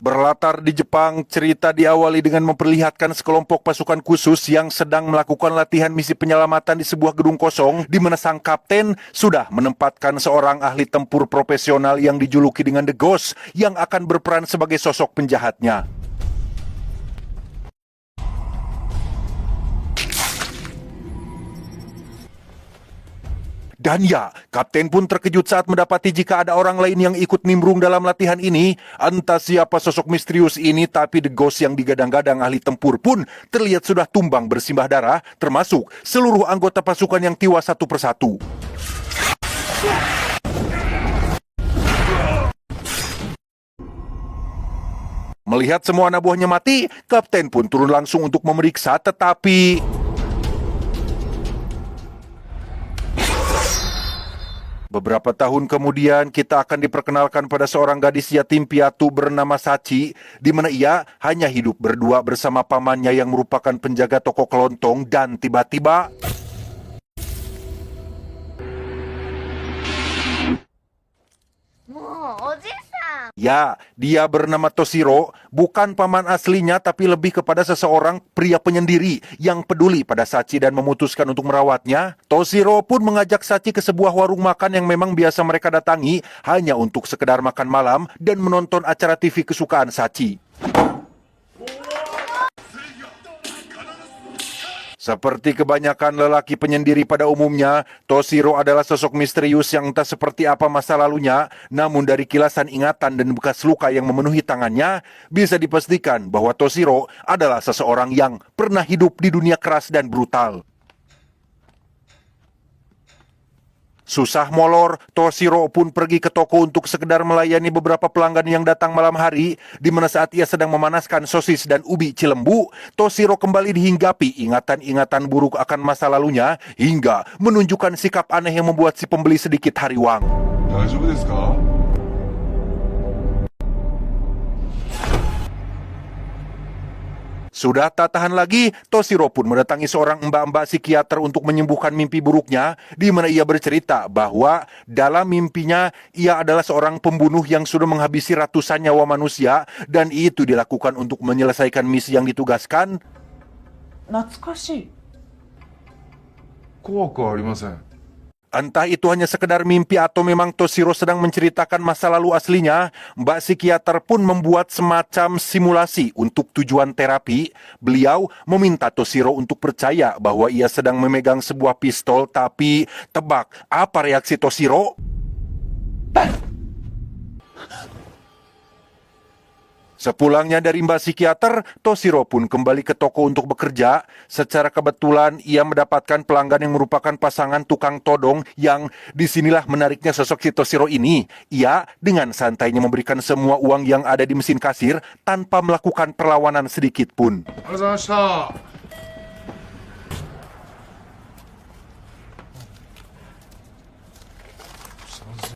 Berlatar di Jepang, cerita diawali dengan memperlihatkan sekelompok pasukan khusus yang sedang melakukan latihan misi penyelamatan di sebuah gedung kosong, di mana sang kapten sudah menempatkan seorang ahli tempur profesional yang dijuluki dengan The Ghost yang akan berperan sebagai sosok penjahatnya. Dan ya, kapten pun terkejut saat mendapati jika ada orang lain yang ikut nimbrung dalam latihan ini. Entah siapa sosok misterius ini, tapi The Ghost yang digadang-gadang ahli tempur pun terlihat sudah tumbang bersimbah darah, termasuk seluruh anggota pasukan yang tewas satu persatu. Melihat semua anak buahnya mati, kapten pun turun langsung untuk memeriksa, tetapi beberapa tahun kemudian, kita akan diperkenalkan pada seorang gadis yatim piatu bernama Sachi, di mana ia hanya hidup berdua bersama pamannya yang merupakan penjaga toko kelontong, dan tiba-tiba ya, dia bernama Toshiro, bukan paman aslinya tapi lebih kepada seseorang pria penyendiri yang peduli pada Sachi dan memutuskan untuk merawatnya. Toshiro pun mengajak Sachi ke sebuah warung makan yang memang biasa mereka datangi hanya untuk sekedar makan malam dan menonton acara TV kesukaan Sachi. Seperti kebanyakan lelaki penyendiri pada umumnya, Toshiro adalah sosok misterius yang entah seperti apa masa lalunya, namun dari kilasan ingatan dan bekas luka yang memenuhi tangannya, bisa dipastikan bahwa Toshiro adalah seseorang yang pernah hidup di dunia keras dan brutal. Susah molor, Toshiro pun pergi ke toko untuk sekedar melayani beberapa pelanggan yang datang malam hari, di mana saat ia sedang memanaskan sosis dan ubi cilembu, Toshiro kembali dihinggapi ingatan-ingatan buruk akan masa lalunya, hingga menunjukkan sikap aneh yang membuat si pembeli sedikit hariwang. Sudah tak tahan lagi, Toshiro pun mendatangi seorang mbak-mbak psikiater untuk menyembuhkan mimpi buruknya, di mana ia bercerita bahwa dalam mimpinya ia adalah seorang pembunuh yang sudah menghabisi ratusan nyawa manusia, dan itu dilakukan untuk menyelesaikan misi yang ditugaskan. Entah itu hanya sekedar mimpi atau memang Toshiro sedang menceritakan masa lalu aslinya, mbak psikiater pun membuat semacam simulasi untuk tujuan terapi. Beliau meminta Toshiro untuk percaya bahwa ia sedang memegang sebuah pistol, tapi tebak apa reaksi Toshiro? Sepulangnya dari mbak psikiater, Toshiro pun kembali ke toko untuk bekerja. Secara kebetulan, ia mendapatkan pelanggan yang merupakan pasangan tukang todong yang disinilah menariknya sosok si Toshiro ini. Ia dengan santainya memberikan semua uang yang ada di mesin kasir tanpa melakukan perlawanan sedikit pun.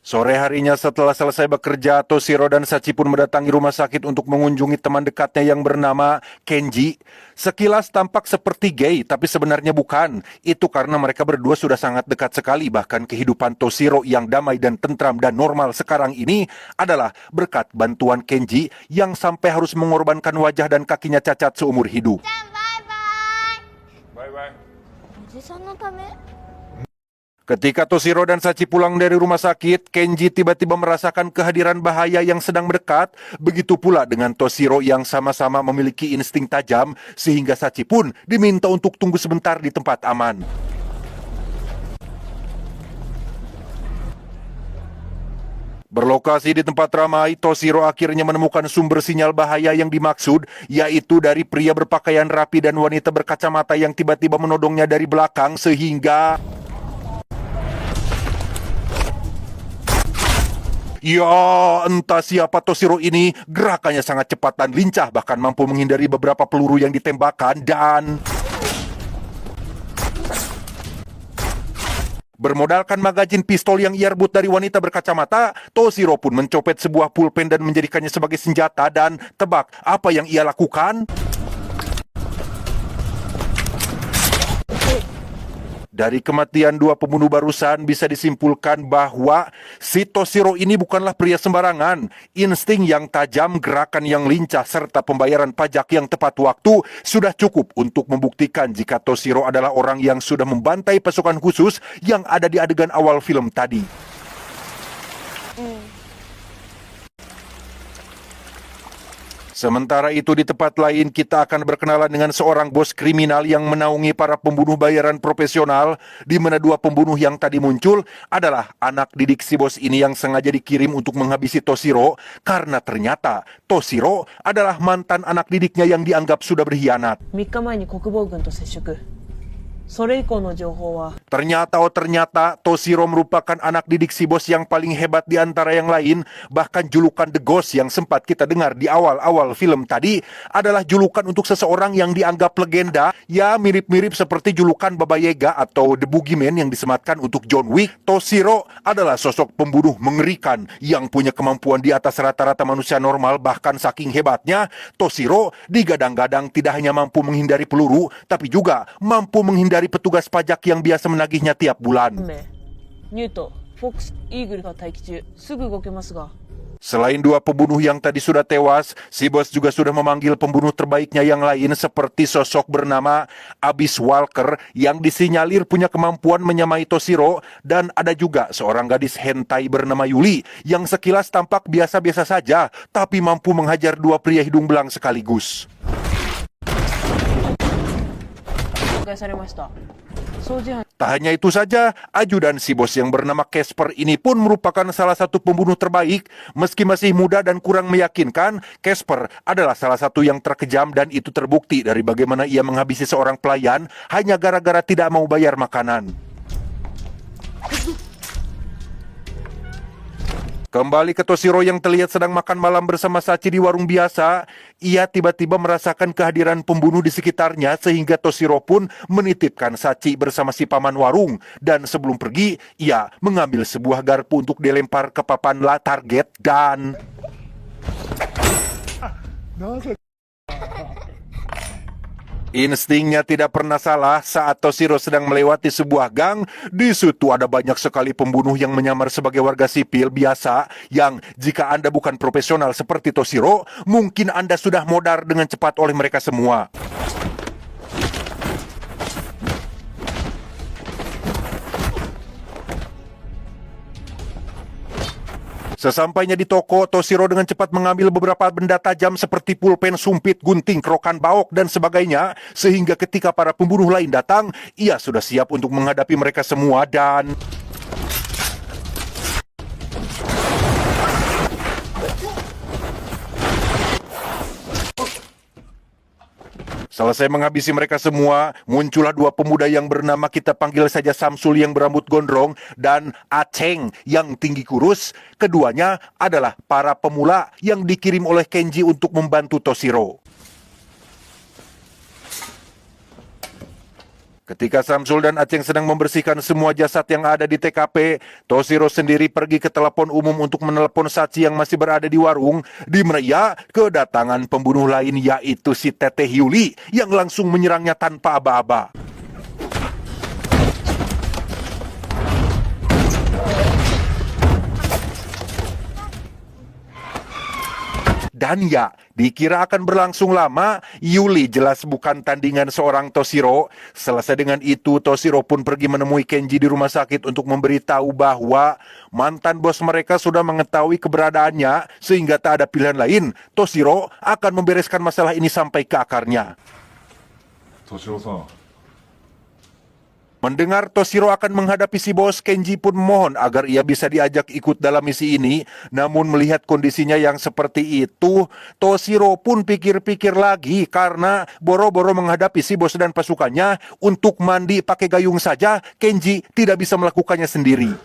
Sore harinya setelah selesai bekerja, Toshiro dan Sachi pun mendatangi rumah sakit untuk mengunjungi teman dekatnya yang bernama Kenji. Sekilas tampak seperti gay, tapi sebenarnya bukan. Itu karena mereka berdua sudah sangat dekat sekali, bahkan kehidupan Toshiro yang damai dan tentram dan normal sekarang ini adalah berkat bantuan Kenji yang sampai harus mengorbankan wajah dan kakinya cacat seumur hidup. Bye-bye. Ketika Toshiro dan Sachi pulang dari rumah sakit, Kenji tiba-tiba merasakan kehadiran bahaya yang sedang mendekat. Begitu pula dengan Toshiro yang sama-sama memiliki insting tajam, sehingga Sachi pun diminta untuk tunggu sebentar di tempat aman. Berlokasi di tempat ramai, Toshiro akhirnya menemukan sumber sinyal bahaya yang dimaksud, yaitu dari pria berpakaian rapi dan wanita berkacamata yang tiba-tiba menodongnya dari belakang, sehingga ya, entah siapa Toshiro ini, gerakannya sangat cepat dan lincah, bahkan mampu menghindari beberapa peluru yang ditembakkan, dan bermodalkan magazin pistol yang ia rebut dari wanita berkacamata, Toshiro pun mencopet sebuah pulpen dan menjadikannya sebagai senjata, dan tebak apa yang ia lakukan? Dari kematian dua pembunuh barusan bisa disimpulkan bahwa si Toshiro ini bukanlah pria sembarangan. Insting yang tajam, gerakan yang lincah, serta pembayaran pajak yang tepat waktu sudah cukup untuk membuktikan jika Toshiro adalah orang yang sudah membantai pasukan khusus yang ada di adegan awal film tadi. Sementara itu di tempat lain kita akan berkenalan dengan seorang bos kriminal yang menaungi para pembunuh bayaran profesional, di mana dua pembunuh yang tadi muncul adalah anak didik si bos ini yang sengaja dikirim untuk menghabisi Toshiro karena ternyata Toshiro adalah mantan anak didiknya yang dianggap sudah berkhianat. 3日前に国防軍と接触。それ以降の情報は Ternyata Toshiro merupakan anak didik si bos yang paling hebat di antara yang lain. Bahkan julukan The Ghost yang sempat kita dengar di awal-awal film tadi adalah julukan untuk seseorang yang dianggap legenda. Ya, mirip-mirip seperti julukan Baba Yaga atau The Boogeyman yang disematkan untuk John Wick. Toshiro adalah sosok pembunuh mengerikan yang punya kemampuan di atas rata-rata manusia normal. Bahkan saking hebatnya, Toshiro digadang-gadang tidak hanya mampu menghindari peluru, tapi juga mampu menghindari petugas pajak yang biasa menagihnya tiap bulan. ニュート、フォックス、イーグルが待機中。すぐ動けますが。 Selain dua pembunuh yang tadi sudah tewas, si bos juga sudah memanggil pembunuh terbaiknya yang lain seperti sosok bernama Abyss Walker yang disinyalir punya kemampuan menyamai Toshiro, dan ada juga seorang gadis hentai bernama Yuli yang sekilas tampak biasa-biasa saja tapi mampu menghajar dua pria hidung belang sekaligus. 公開されました。掃除班 Tak hanya itu saja, ajudan si bos yang bernama Casper ini pun merupakan salah satu pembunuh terbaik. Meski masih muda dan kurang meyakinkan, Casper adalah salah satu yang terkejam, dan itu terbukti dari bagaimana ia menghabisi seorang pelayan hanya gara-gara tidak mau bayar makanan. Kembali ke Toshiro yang terlihat sedang makan malam bersama Sachi di warung biasa. Ia tiba-tiba merasakan kehadiran pembunuh di sekitarnya sehingga Toshiro pun menitipkan Sachi bersama si paman warung. Dan sebelum pergi, ia mengambil sebuah garpu untuk dilempar ke papan target dan... Instingnya tidak pernah salah. Saat Toshiro sedang melewati sebuah gang, di situ ada banyak sekali pembunuh yang menyamar sebagai warga sipil biasa yang jika Anda bukan profesional seperti Toshiro, mungkin Anda sudah modar dengan cepat oleh mereka semua. Sesampainya di toko, Toshiro dengan cepat mengambil beberapa benda tajam seperti pulpen, sumpit, gunting, kerokan baok, dan sebagainya. Sehingga ketika para pembunuh lain datang, ia sudah siap untuk menghadapi mereka semua dan... Selesai menghabisi mereka semua, muncullah dua pemuda yang bernama kita panggil saja Samsul yang berambut gondrong dan Aceng yang tinggi kurus. Keduanya adalah para pemula yang dikirim oleh Kenji untuk membantu Toshiro. Ketika Samsul dan Aceng sedang membersihkan semua jasad yang ada di TKP, Toshiro sendiri pergi ke telepon umum untuk menelepon Sachi yang masih berada di warung, di mana ia kedatangan pembunuh lain yaitu si Teteh Yuli yang langsung menyerangnya tanpa aba-aba. Dan ya, dikira akan berlangsung lama, Yuli jelas bukan tandingan seorang Toshiro. Selesai dengan itu, Toshiro pun pergi menemui Kenji di rumah sakit untuk memberitahu bahwa mantan bos mereka sudah mengetahui keberadaannya, sehingga tak ada pilihan lain. Toshiro akan membereskan masalah ini sampai ke akarnya. Toshiro-san. Mendengar Toshiro akan menghadapi si bos, Kenji pun mohon agar ia bisa diajak ikut dalam misi ini. Namun melihat kondisinya yang seperti itu, Toshiro pun pikir-pikir lagi karena boro-boro menghadapi si bos dan pasukannya. Untuk mandi pakai gayung saja, Kenji tidak bisa melakukannya sendiri.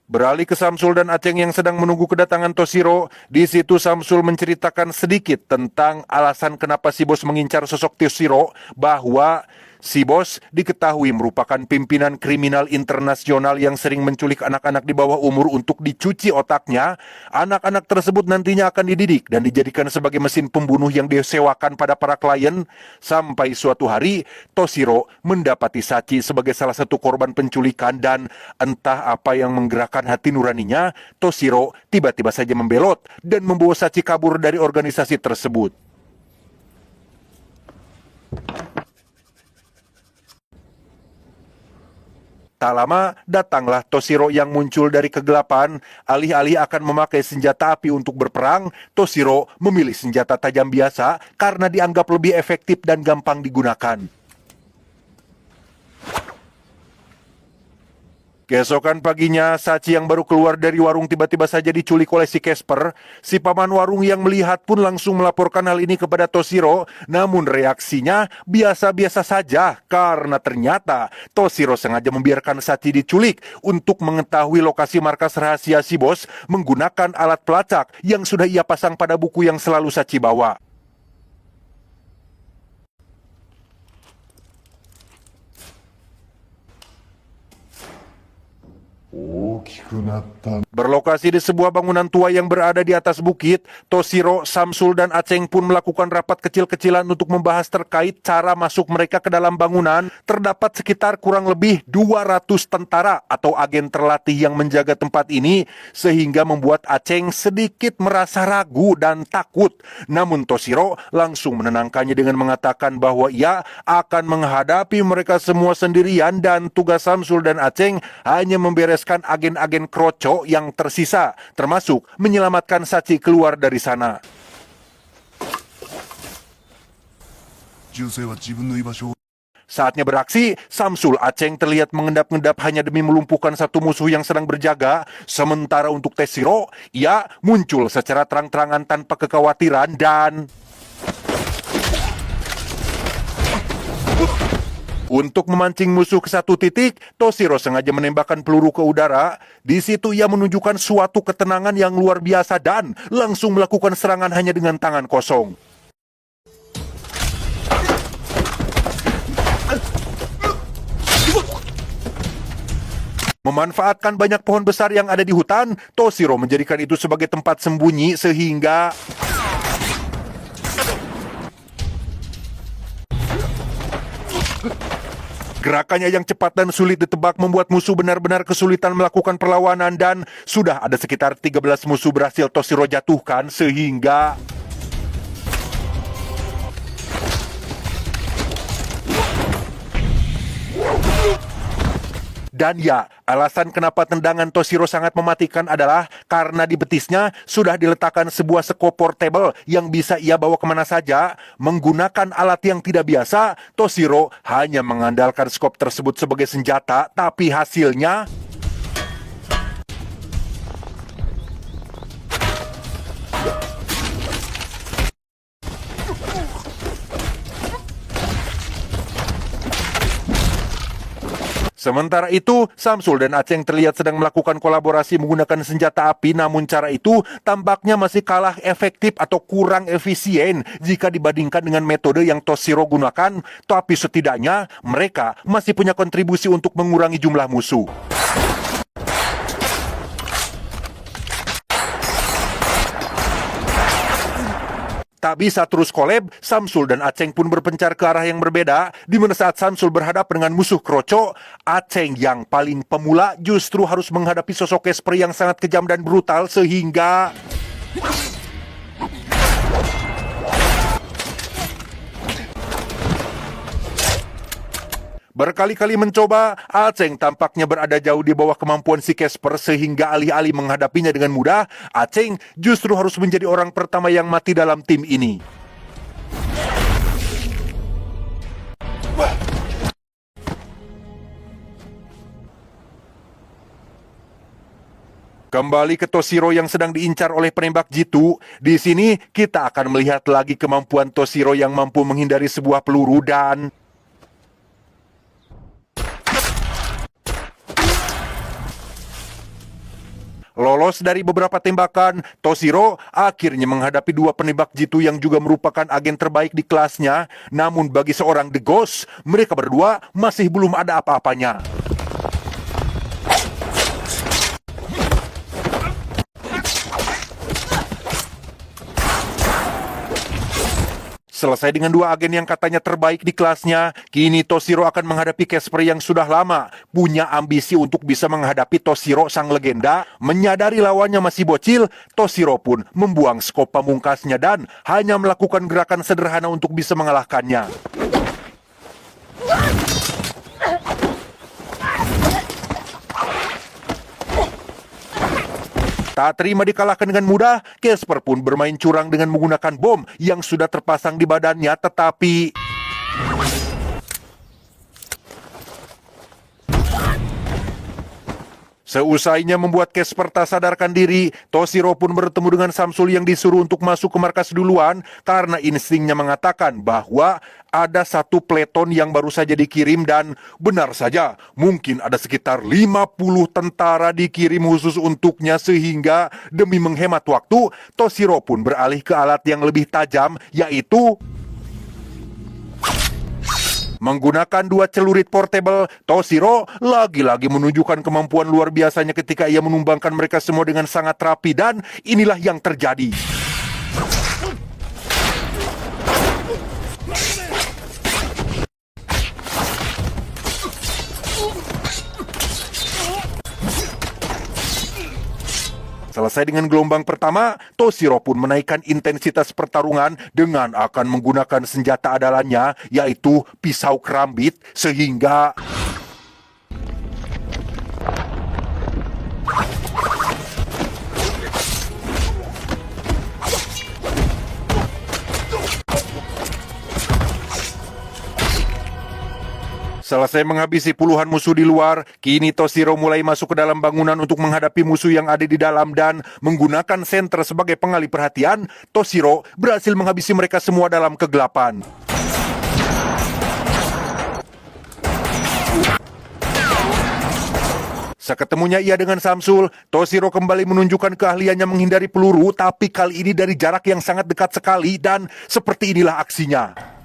Beralih ke Samsul dan Aceng yang sedang menunggu kedatangan Toshiro. Di situ Samsul menceritakan sedikit tentang alasan kenapa si bos mengincar sosok Toshiro, bahwa Si bos diketahui merupakan pimpinan kriminal internasional yang sering menculik anak-anak di bawah umur untuk dicuci otaknya. Anak-anak tersebut nantinya akan dididik dan dijadikan sebagai mesin pembunuh yang disewakan pada para klien. Sampai suatu hari, Toshiro mendapati Sachi sebagai salah satu korban penculikan dan entah apa yang menggerakkan hati nuraninya, Toshiro tiba-tiba saja membelot dan membawa Sachi kabur dari organisasi tersebut. Tak lama, datanglah Toshiro yang muncul dari kegelapan. Alih-alih akan memakai senjata api untuk berperang, Toshiro memilih senjata tajam biasa karena dianggap lebih efektif dan gampang digunakan. Keesokan paginya, Sachi yang baru keluar dari warung tiba-tiba saja diculik oleh si Casper. Si paman warung yang melihat pun langsung melaporkan hal ini kepada Toshiro. Namun reaksinya biasa-biasa saja karena ternyata Toshiro sengaja membiarkan Sachi diculik untuk mengetahui lokasi markas rahasia si bos menggunakan alat pelacak yang sudah ia pasang pada buku yang selalu Sachi bawa. Berlokasi di sebuah bangunan tua yang berada di atas bukit, Toshiro, Samsul, dan Aceng pun melakukan rapat kecil-kecilan untuk membahas terkait cara masuk mereka ke dalam bangunan. Terdapat sekitar kurang lebih 200 tentara atau agen terlatih yang menjaga tempat ini, sehingga membuat Aceng sedikit merasa ragu dan takut. Namun Toshiro langsung menenangkannya dengan mengatakan bahwa ia akan menghadapi mereka semua sendirian dan tugas Samsul dan Aceng hanya membereskan agen-agen kroco yang tersisa, termasuk menyelamatkan Sachi keluar dari sana. Saatnya beraksi, Samsul Aceng terlihat mengendap-endap hanya demi melumpuhkan satu musuh yang sedang berjaga. Sementara untuk Toshiro, ia muncul secara terang-terangan tanpa kekhawatiran dan untuk memancing musuh ke satu titik, Toshiro sengaja menembakkan peluru ke udara. Di situ ia menunjukkan suatu ketenangan yang luar biasa dan langsung melakukan serangan hanya dengan tangan kosong. Memanfaatkan banyak pohon besar yang ada di hutan, Toshiro menjadikan itu sebagai tempat sembunyi sehingga gerakannya yang cepat dan sulit ditebak membuat musuh benar-benar kesulitan melakukan perlawanan dan sudah ada sekitar 13 musuh berhasil Toshiro jatuhkan sehingga dan ya, alasan kenapa tendangan Toshiro sangat mematikan adalah karena di betisnya sudah diletakkan sebuah skop portable yang bisa ia bawa kemana saja. Menggunakan alat yang tidak biasa, Toshiro hanya mengandalkan skop tersebut sebagai senjata, tapi hasilnya sementara itu, Samsul dan Aceng terlihat sedang melakukan kolaborasi menggunakan senjata api, namun cara itu tampaknya masih kalah efektif atau kurang efisien jika dibandingkan dengan metode yang Toshiro gunakan, tapi setidaknya mereka masih punya kontribusi untuk mengurangi jumlah musuh. Tak bisa terus kolab, Samsul dan Aceng pun berpencar ke arah yang berbeda, di mana saat Samsul berhadap dengan musuh kroco, Aceng yang paling pemula justru harus menghadapi sosok Casper yang sangat kejam dan brutal sehingga berkali-kali mencoba, Aceng tampaknya berada jauh di bawah kemampuan si Casper sehingga alih-alih menghadapinya dengan mudah, Aceng justru harus menjadi orang pertama yang mati dalam tim ini. Kembali ke Toshiro yang sedang diincar oleh penembak jitu. Di sini kita akan melihat lagi kemampuan Toshiro yang mampu menghindari sebuah peluru dan Lolos dari beberapa tembakan, Toshiro akhirnya menghadapi dua penembak jitu yang juga merupakan agen terbaik di kelasnya. Namun bagi seorang The Ghost, mereka berdua masih belum ada apa-apanya. Selesai dengan dua agen yang katanya terbaik di kelasnya, kini Toshiro akan menghadapi Casper yang sudah lama punya ambisi untuk bisa menghadapi Toshiro sang legenda. Menyadari lawannya masih bocil, Toshiro pun membuang skop pamungkasnya dan hanya melakukan gerakan sederhana untuk bisa mengalahkannya. Tak terima dikalahkan dengan mudah, Casper pun bermain curang dengan menggunakan bom yang sudah terpasang di badannya, tetapi seusainya membuat Casper tak sadarkan diri, Toshiro pun bertemu dengan Samsul yang disuruh untuk masuk ke markas duluan karena instingnya mengatakan bahwa ada satu peleton yang baru saja dikirim dan benar saja mungkin ada sekitar 50 tentara dikirim khusus untuknya, sehingga demi menghemat waktu, Toshiro pun beralih ke alat yang lebih tajam, yaitu menggunakan dua celurit portable. Toshiro lagi-lagi menunjukkan kemampuan luar biasanya ketika ia menumbangkan mereka semua dengan sangat rapi, dan inilah yang terjadi. Selesai dengan gelombang pertama, Toshiro pun menaikkan intensitas pertarungan dengan akan menggunakan senjata andalannya, yaitu pisau kerambit, sehingga selesai menghabisi puluhan musuh di luar, kini Toshiro mulai masuk ke dalam bangunan untuk menghadapi musuh yang ada di dalam, dan menggunakan senter sebagai pengalih perhatian, Toshiro berhasil menghabisi mereka semua dalam kegelapan. Seketemunya ia dengan Samsul, Toshiro kembali menunjukkan keahliannya menghindari peluru, tapi kali ini dari jarak yang sangat dekat sekali, dan seperti inilah aksinya.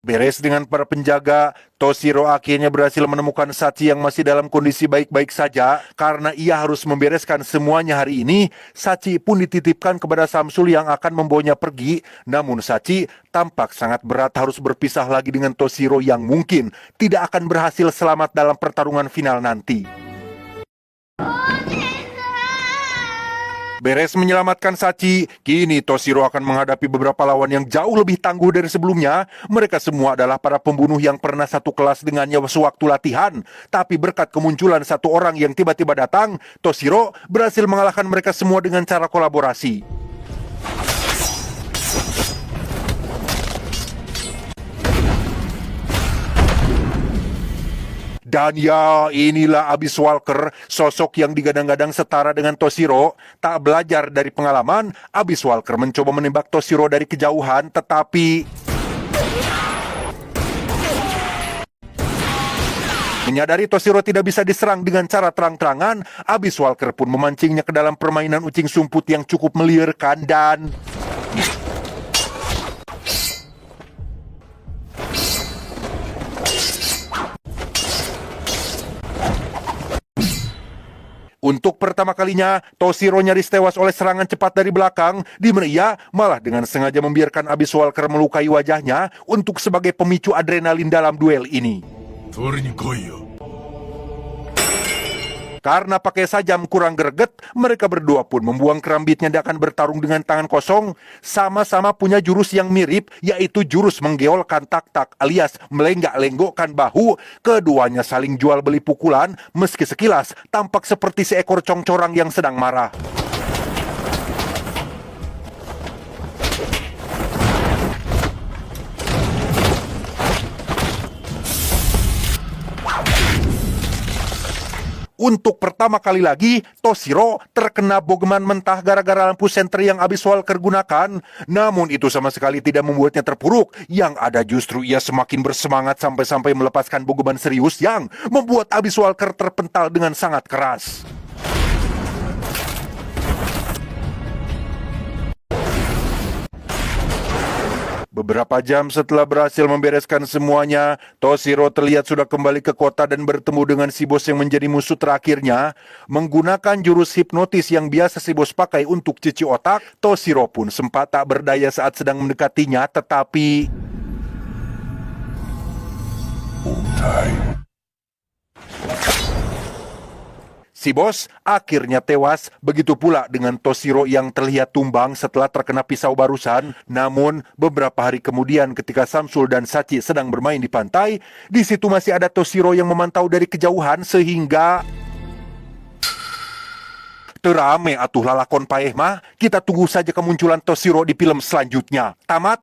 Beres dengan para penjaga, Toshiro akhirnya berhasil menemukan Sachi yang masih dalam kondisi baik-baik saja. Karena ia harus membereskan semuanya hari ini, Sachi pun dititipkan kepada Samsul yang akan membawanya pergi. Namun Sachi tampak sangat berat harus berpisah lagi dengan Toshiro yang mungkin tidak akan berhasil selamat dalam pertarungan final nanti. Beres menyelamatkan Sachi, kini Toshiro akan menghadapi beberapa lawan yang jauh lebih tangguh dari sebelumnya. Mereka semua adalah para pembunuh yang pernah satu kelas dengannya sewaktu latihan. Tapi berkat kemunculan satu orang yang tiba-tiba datang, Toshiro berhasil mengalahkan mereka semua dengan cara kolaborasi. Dan ya, inilah Abyss Walker, sosok yang digadang-gadang setara dengan Toshiro. Tak belajar dari pengalaman, Abyss Walker mencoba menembak Toshiro dari kejauhan, tetapi menyadari Toshiro tidak bisa diserang dengan cara terang-terangan, Abyss Walker pun memancingnya ke dalam permainan ucing sumput yang cukup meliarkan, dan untuk pertama kalinya, Toshiro nyaris tewas oleh serangan cepat dari belakang, di mana ia malah dengan sengaja membiarkan Abyss Walker melukai wajahnya untuk sebagai pemicu adrenalin dalam duel ini. Karena pakai sajam kurang greget, mereka berdua pun membuang kerambitnya dan akan bertarung dengan tangan kosong. Sama-sama punya jurus yang mirip, yaitu jurus menggeolkan tak-tak alias melenggak-lenggokkan bahu. Keduanya saling jual beli pukulan, meski sekilas tampak seperti seekor congcorang yang sedang marah. Untuk pertama kali lagi, Toshiro terkena bogeman mentah gara-gara lampu senter yang habis Walker gunakan. Namun itu sama sekali tidak membuatnya terpuruk. Yang ada justru ia semakin bersemangat sampai-sampai melepaskan bogeman serius yang membuat habis Walker terpental dengan sangat keras. Beberapa jam setelah berhasil membereskan semuanya, Toshiro terlihat sudah kembali ke kota dan bertemu dengan si bos yang menjadi musuh terakhirnya. Menggunakan jurus hipnotis yang biasa si bos pakai untuk cuci otak, Toshiro pun sempat tak berdaya saat sedang mendekatinya, tetapi... Si bos akhirnya tewas, begitu pula dengan Toshiro yang terlihat tumbang setelah terkena pisau barusan. Namun beberapa hari kemudian ketika Samsul dan Sachi sedang bermain di pantai, di situ masih ada Toshiro yang memantau dari kejauhan sehingga... Terame atuh lalakon paeh mah, kita tunggu saja kemunculan Toshiro di film selanjutnya. Tamat.